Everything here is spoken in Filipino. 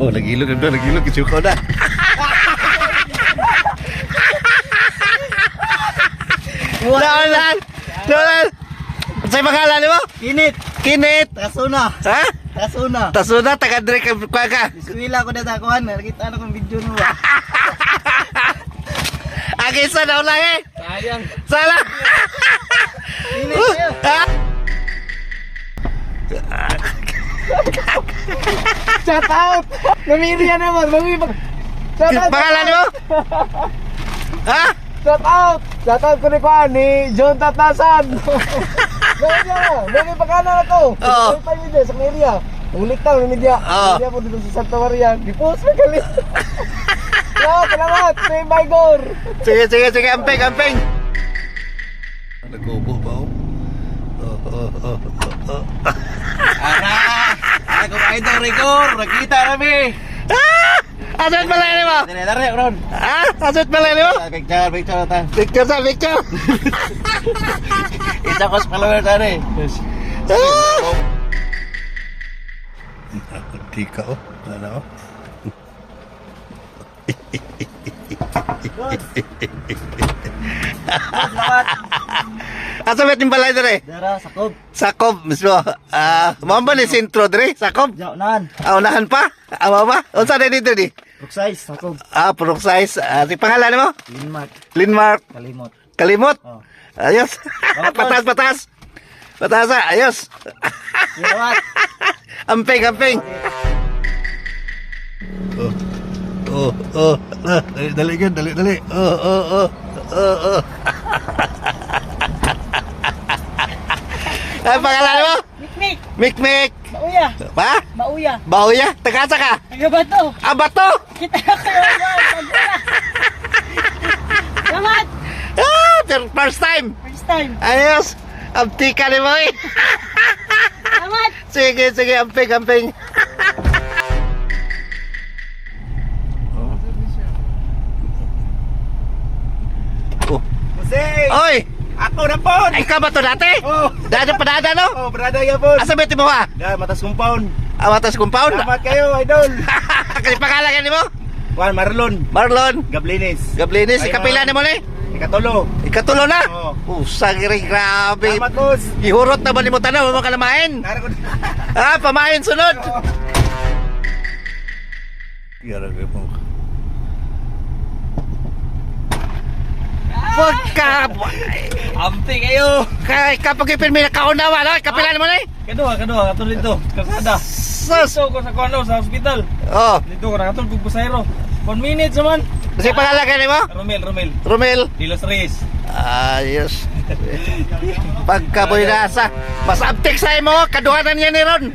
Oh, nagilog na, nagilog. Isukaw na. Naulan! Naulan! Sa'yo pangalan mo? Kinit. Kinit! Tasuna. Ha? Tasuna. Tasuna, taga-Dre ka ka. Iskwila ko na takuhan. Nakita na kong video mo. Agisa na ulang eh! Sayang. Sala! Kinit kayo. Ha? Shout out! Namili yan naman. Shout out. Pangalan mo? Ha? Shout out! Shout out ko ni Kwan, ni John Tatasan. Gawin niya na. Gawin pagkanan ako. Oo. Gawin pa media sa media. Ulit lang ng media. Oo. Media po dito sa Santa Maria. Di-post na galit. Salamat. Say bye, Gor. Sige, amping. Nagubo ba oh? Ako kayo daw, Rigor. Nakita kami. Asot pala ini mo? Dere, Ron. Ha? Asot pala ini mo? Picture ta. Picture. Isa ko sa follower tadi. Di ka oh. Ano? Salamat. Asa bet balay dere? Dara, sakob. Sakob mismo. Mamba ni sentro dere, Sakob. Jaunan. Unahan pa? Ama ba? Unsa na dito di? Ruksais, sakob. Purok size. Si pangalan mo? Linmark. Linmark. Kalimot. Kalimot. Oh. Ayos. Patas. Patasa, ayos. Salamat. Amping. Oh. Dali. Oh. Ang pangalan mo? Mikmik, Mikmik. Bauya, Pa? Bauya. Bauya? Tagasa ka? Taga Bato. Bato? Kita na kayo Pagula. Salamat. First time. First time. Ayos. Abtika ni mo eh. Salamat. Sige, amping. Oh. Musik. Oy! Ako na po. Ay ka ba to dati? Oh. Dati pa no? Oh, brada ya po. Asa beti mo ha? Da, matas compound. Awatas compound? Salamat kayo, idol. Kasi pangalan ni mo? Juan Marlon. Marlon. Gablinis. Gablinis, Ayun. ikapila ni mo ni? Ikatulo. Ikatulo na? Oo. Sagri, grabe. Salamat, boss. Ihurot na ba ni mo tanaw? Mga kalamain? Nara ko. Pamain sunod. Yara mo. Pagka... Ampi kayo. Kapag ipin may nakaunawa, no? Kapila ni mo ni? Kedua, ato dito. Kasada. Sus! Dito ko sa kuano sa hospital. Oh. Dito ko nakatol kung pasayro. 1 minute naman. Kasi pangalan ni mo? Romel. Romel. Dilos Reyes. Ayos. Pagkaboy nasa. Mas aptik sa mo, kaduhanan niya ni Ron.